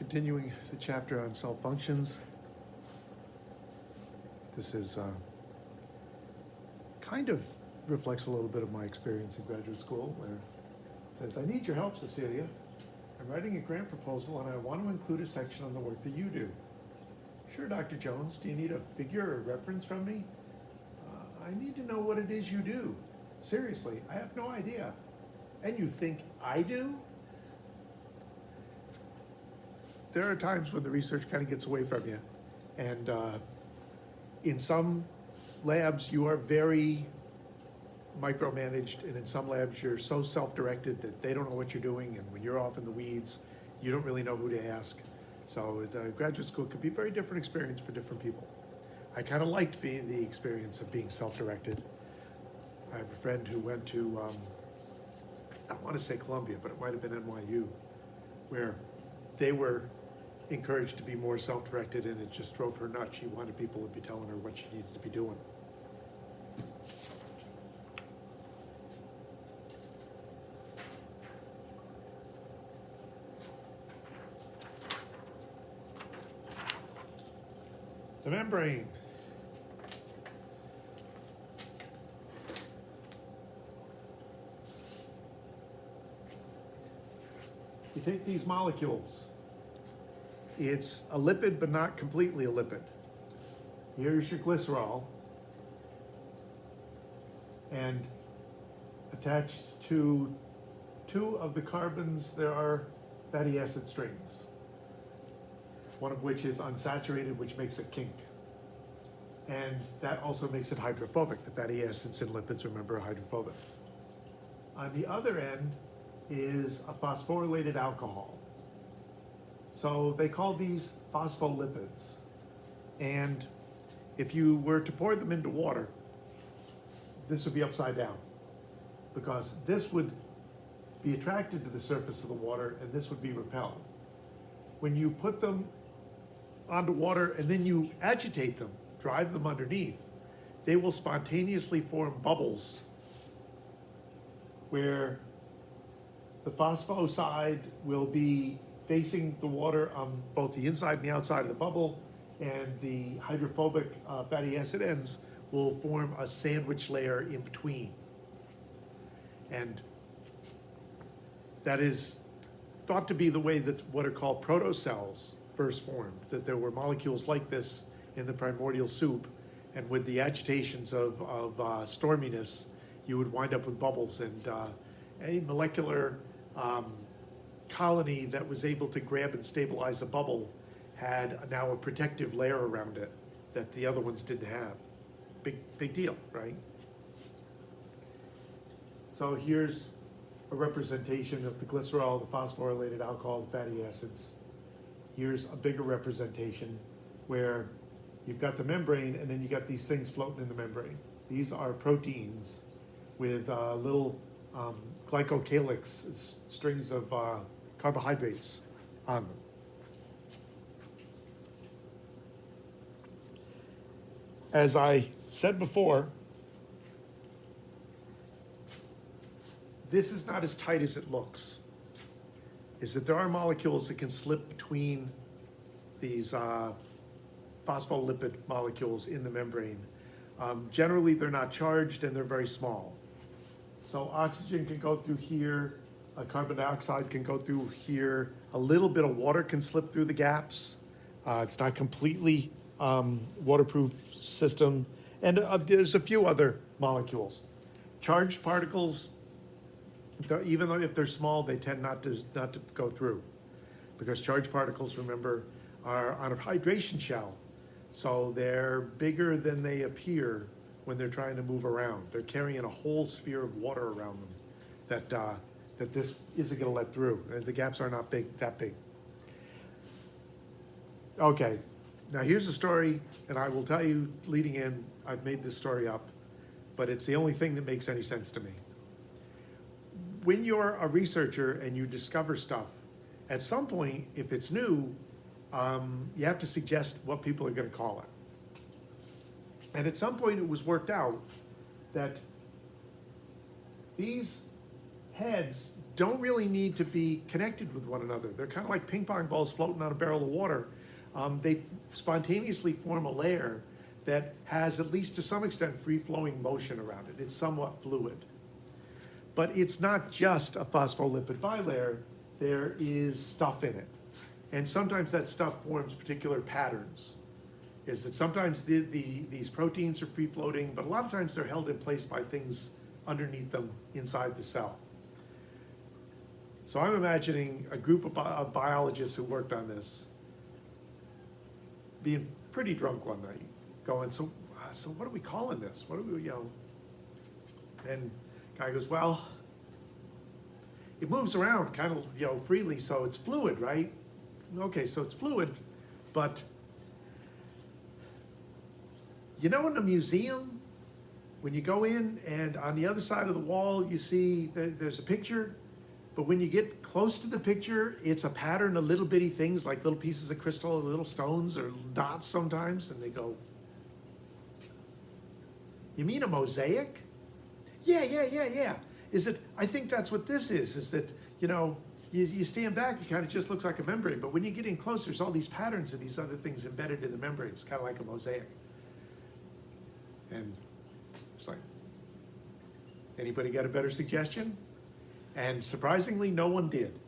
Continuing the chapter on cell functions. This is kind of reflects a little bit of my experience in graduate school, where it says, I need your help, Cecilia. I'm writing a grant proposal and I want to include a section on the work that you do. Sure, Dr. Jones, do you need a figure or reference from me? I need to know what it is you do. Seriously, I have no idea. And you think I do? There are times when the research kind of gets away from you. And in some labs, you are very micromanaged, and in some labs, you're so self-directed that they don't know what you're doing, and when you're off in the weeds, you don't really know who to ask. So graduate school could be a very different experience for different people. I kind of liked being the experience of being self-directed. I have a friend who went to, I don't want to say Columbia, but it might have been NYU, where they were encouraged to be more self-directed, and it just drove her nuts. She wanted people to be telling her what she needed to be doing. The membrane. You take these molecules. It's a lipid, but not completely a lipid. Here's your glycerol. And attached to two of the carbons, there are fatty acid strings, one of which is unsaturated, which makes it kink. And that also makes it hydrophobic. The fatty acids and lipids, remember, are hydrophobic. On the other end is a phosphorylated alcohol. So they call these phospholipids. And if you were to pour them into water, this would be upside down, because this would be attracted to the surface of the water and this would be repelled. When you put them onto water and then you agitate them, drive them underneath, they will spontaneously form bubbles where the phospho side will be facing the water on both the inside and the outside of the bubble, and the hydrophobic fatty acid ends will form a sandwich layer in between. And that is thought to be the way that what are called protocells first formed, that there were molecules like this in the primordial soup, and with the agitations of storminess, you would wind up with bubbles, and a molecular colony that was able to grab and stabilize a bubble had now a protective layer around it that the other ones didn't have. Big deal, right? So here's a representation of the glycerol, the phosphorylated alcohol, the fatty acids. Here's a bigger representation where you've got the membrane and then you got these things floating in the membrane. These are proteins with little glycocalyx, strings of carbohydrates on them. As I said before, this is not as tight as it looks. Is that there are molecules that can slip between these phospholipid molecules in the membrane. Generally, they're not charged and they're very small. So oxygen can go through here, carbon dioxide can go through here, a little bit of water can slip through the gaps. It's not completely waterproof system, and there's a few other molecules. Charged particles, even though if they're small, they tend not to go through, because charged particles, remember, are on a hydration shell, so they're bigger than they appear when they're trying to move around. They're carrying a whole sphere of water around them that this isn't going to let through. The gaps are not that big. Okay, now here's a story, and I will tell you leading in, I've made this story up, but it's the only thing that makes any sense to me. When you're a researcher and you discover stuff, at some point, if it's new, you have to suggest what people are going to call it. And at some point it was worked out that these heads don't really need to be connected with one another. They're kind of like ping pong balls floating on a barrel of water. They spontaneously form a layer that has, at least to some extent, free-flowing motion around it. It's somewhat fluid. But it's not just a phospholipid bilayer. There is stuff in it. And sometimes that stuff forms particular patterns. Is that sometimes these proteins are free-floating, but a lot of times they're held in place by things underneath them inside the cell. So I'm imagining a group of biologists who worked on this being pretty drunk one night, going, so what are we calling this? What are we, And guy goes, well, it moves around kind of, freely, so it's fluid, right? Okay, so it's fluid, but in a museum, when you go in and on the other side of the wall, you see there's a picture, but when you get close to the picture, it's a pattern of little bitty things like little pieces of crystal or little stones or dots sometimes, and they go, you mean a mosaic? Yeah. I think that's what this is that, you stand back, it kind of just looks like a membrane, but when you get in close, there's all these patterns of these other things embedded in the membrane. It's kind of like a mosaic. And it's like, anybody got a better suggestion? And surprisingly, no one did.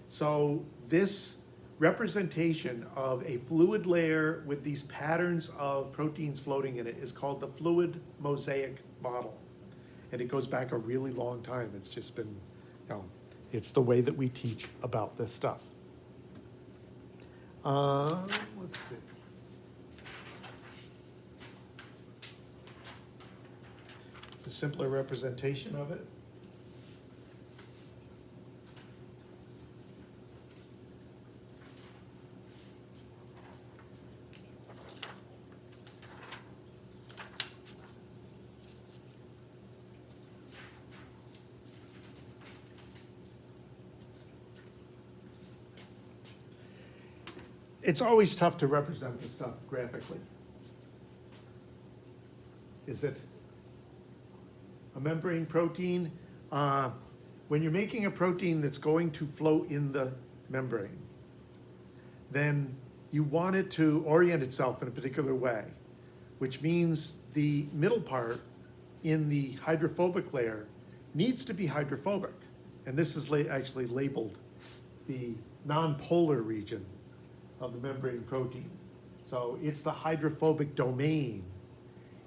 So this representation of a fluid layer with these patterns of proteins floating in it is called the fluid mosaic model. And it goes back a really long time. It's just been, it's the way that we teach about this stuff. Let's see. A simpler representation of it. It's always tough to represent this stuff graphically. Is it a membrane protein? When you're making a protein that's going to float in the membrane, then you want it to orient itself in a particular way, which means the middle part in the hydrophobic layer needs to be hydrophobic. And this is actually labeled the nonpolar region of the membrane protein. So it's the hydrophobic domain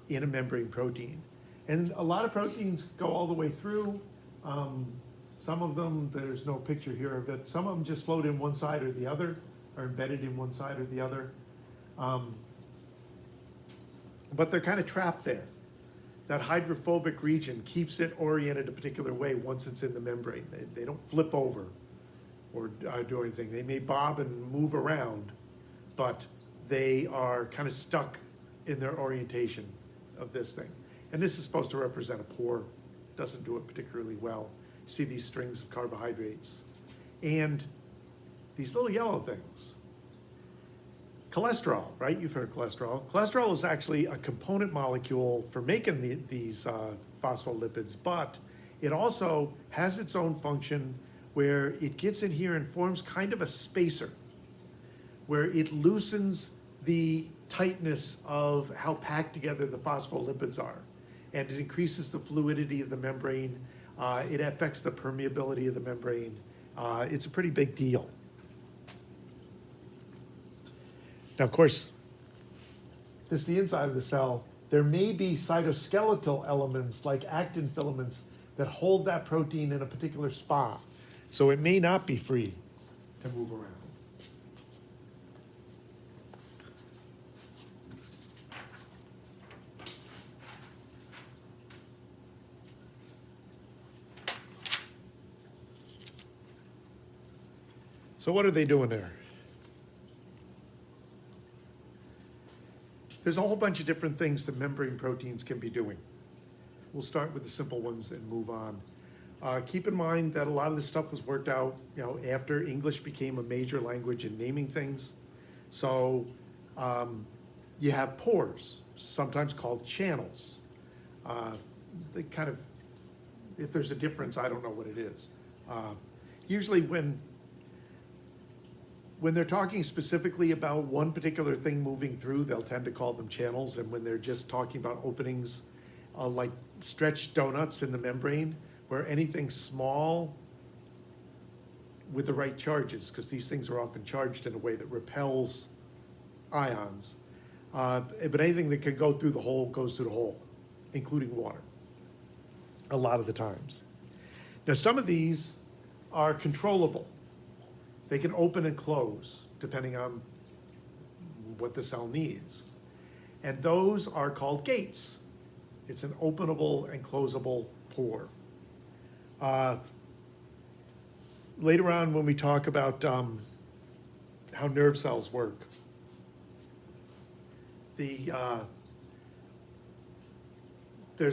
in a membrane protein. And a lot of proteins go all the way through. Some of them, there's no picture here of it. Some of them just float in one side or the other, or embedded in one side or the other. But they're kind of trapped there. That hydrophobic region keeps it oriented a particular way once it's in the membrane. They don't flip over or do anything. They may bob and move around, but they are kind of stuck in their orientation of this thing. And this is supposed to represent a pore. Doesn't do it particularly well. You see these strings of carbohydrates. And these little yellow things. Cholesterol, right? You've heard of cholesterol. Cholesterol is actually a component molecule for making these phospholipids, but it also has its own function where it gets in here and forms kind of a spacer, where it loosens the tightness of how packed together the phospholipids are. And it increases the fluidity of the membrane. It affects the permeability of the membrane. It's a pretty big deal. Now, of course, this is the inside of the cell. There may be cytoskeletal elements like actin filaments that hold that protein in a particular spot. So it may not be free to move around. So what are they doing there? There's a whole bunch of different things that membrane proteins can be doing. We'll start with the simple ones and move on. Keep in mind that a lot of this stuff was worked out, after English became a major language in naming things. So you have pores, sometimes called channels. They kind of, if there's a difference, I don't know what it is. Usually when they're talking specifically about one particular thing moving through, they'll tend to call them channels. And when they're just talking about openings, like stretched donuts in the membrane, where anything small with the right charges, because these things are often charged in a way that repels ions. But anything that can go through the hole goes through the hole, including water, a lot of the times. Now, some of these are controllable. They can open and close depending on what the cell needs. And those are called gates. It's an openable and closable pore. Later on, when we talk about how nerve cells work, there's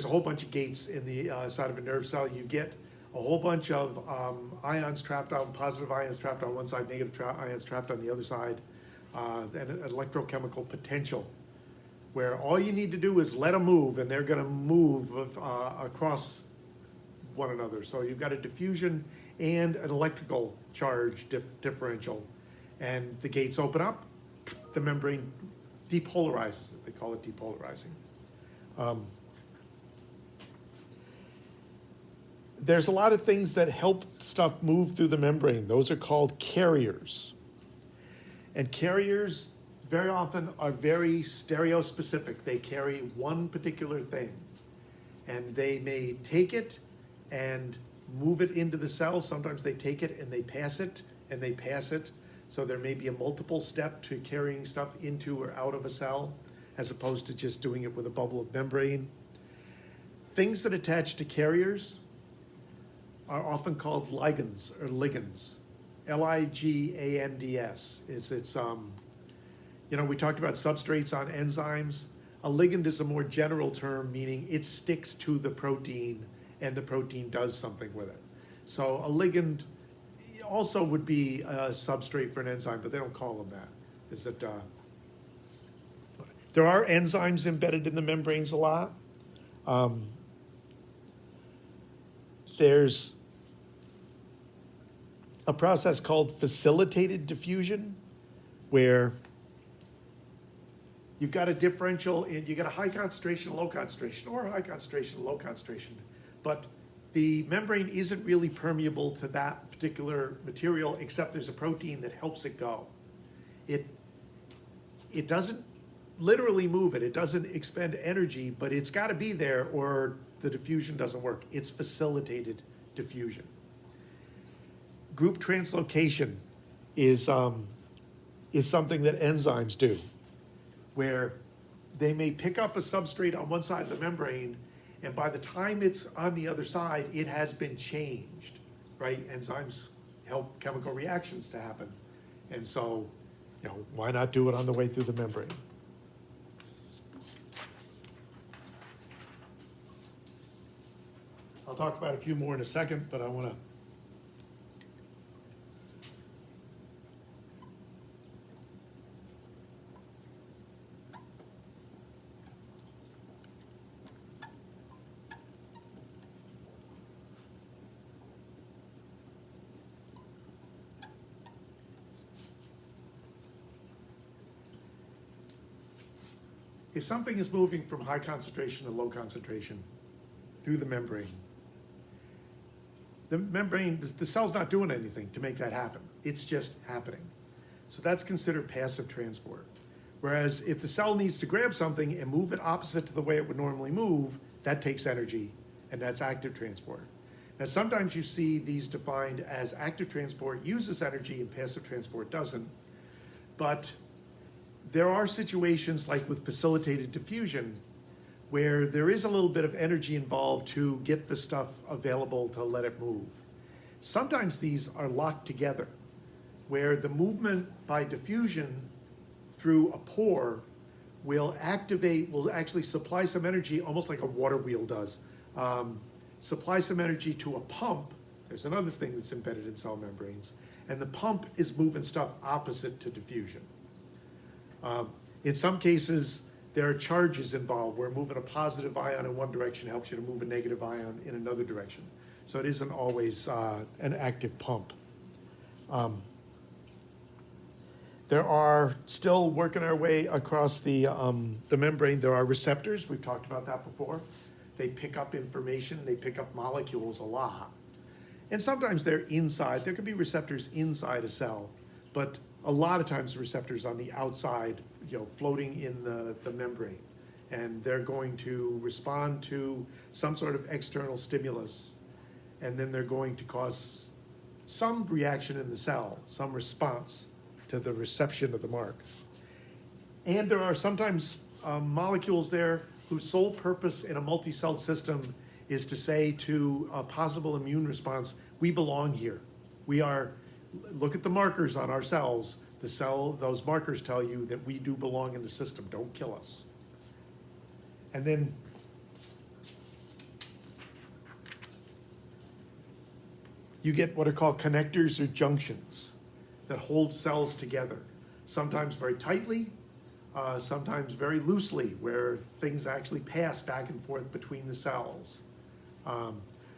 a whole bunch of gates in the side of a nerve cell. You get a whole bunch of ions trapped out, positive ions trapped on one side, negative ions trapped on the other side, and an electrochemical potential, where all you need to do is let them move, and they're going to move across one another. So you've got a diffusion and an electrical charge differential, and the gates open up, the membrane depolarizes it. They call it depolarizing. There's a lot of things that help stuff move through the membrane. Those are called carriers. And carriers very often are very stereospecific. They carry one particular thing. And they may take it and move it into the cell. Sometimes they take it and they pass it, and they pass it. So there may be a multiple step to carrying stuff into or out of a cell, as opposed to just doing it with a bubble of membrane. Things that attach to carriers are often called ligands or ligands. Ligands. We talked about substrates on enzymes. A ligand is a more general term, meaning it sticks to the protein and the protein does something with it. So a ligand also would be a substrate for an enzyme, but they don't call them that. There are enzymes embedded in the membranes a lot. There's a process called facilitated diffusion, where you've got a differential, and you got a high concentration, low concentration, or a high concentration, low concentration, but the membrane isn't really permeable to that particular material, except there's a protein that helps it go. It doesn't literally move it. It doesn't expend energy, but it's got to be there or the diffusion doesn't work. It's facilitated diffusion. Group translocation is something that enzymes do, where they may pick up a substrate on one side of the membrane, and by the time it's on the other side, it has been changed, right? Enzymes help chemical reactions to happen. And so, why not do it on the way through the membrane? I'll talk about a few more in a second, but I want to if something is moving from high concentration to low concentration through the membrane, the cell's not doing anything to make that happen. It's just happening. So that's considered passive transport. Whereas if the cell needs to grab something and move it opposite to the way it would normally move, that takes energy, and that's active transport. Now, sometimes you see these defined as active transport uses energy and passive transport doesn't. But there are situations like with facilitated diffusion where there is a little bit of energy involved to get the stuff available to let it move. Sometimes these are locked together, where the movement by diffusion through a pore will actually supply some energy, almost like a water wheel does. Supply some energy to a pump. There's another thing that's embedded in cell membranes, and the pump is moving stuff opposite to diffusion. In some cases, there are charges involved where moving a positive ion in one direction helps you to move a negative ion in another direction. So it isn't always an active pump. There are, still working our way across the membrane, there are receptors. We've talked about that before. They pick up information, they pick up molecules a lot. And sometimes they're inside, there could be receptors inside a cell, but a lot of times receptors on the outside, floating in the membrane. And they're going to respond to some sort of external stimulus, and then they're going to cause some reaction in the cell, some response to the reception of the mark. And there are sometimes molecules there whose sole purpose in a multi-celled system is to say to a possible immune response, we belong here. Look at the markers on our cells. Those markers tell you that we do belong in the system, don't kill us. And then you get what are called connectors or junctions that hold cells together, sometimes very tightly, sometimes very loosely, where things actually pass back and forth between the cells.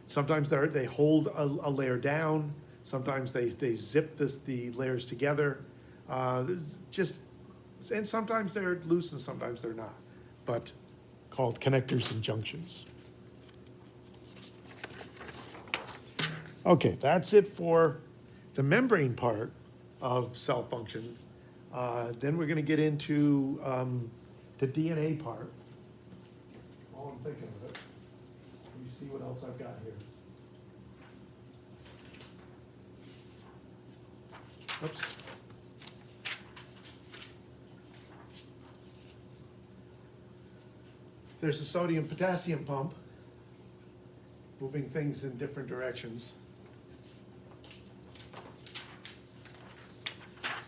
Sometimes they hold a layer down, sometimes they zip the layers together, and sometimes they're loose and sometimes they're not, but called connectors and junctions. Okay, that's it for the membrane part of cell function. Then we're going to get into the DNA part. While I'm thinking of it, let me see what else I've got here. Oops. There's a sodium-potassium pump, moving things in different directions.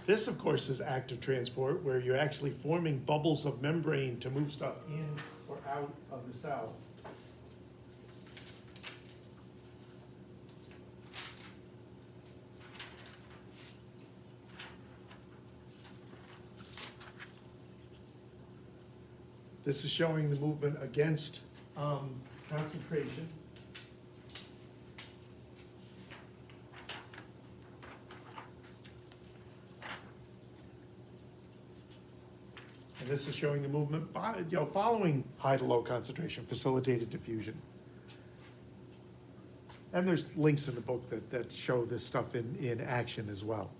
This, of course, is active transport, where you're actually forming bubbles of membrane to move stuff in or out of the cell. This is showing the movement against concentration. And this is showing the movement following high to low concentration, facilitated diffusion. And there's links in the book that show this stuff in action as well.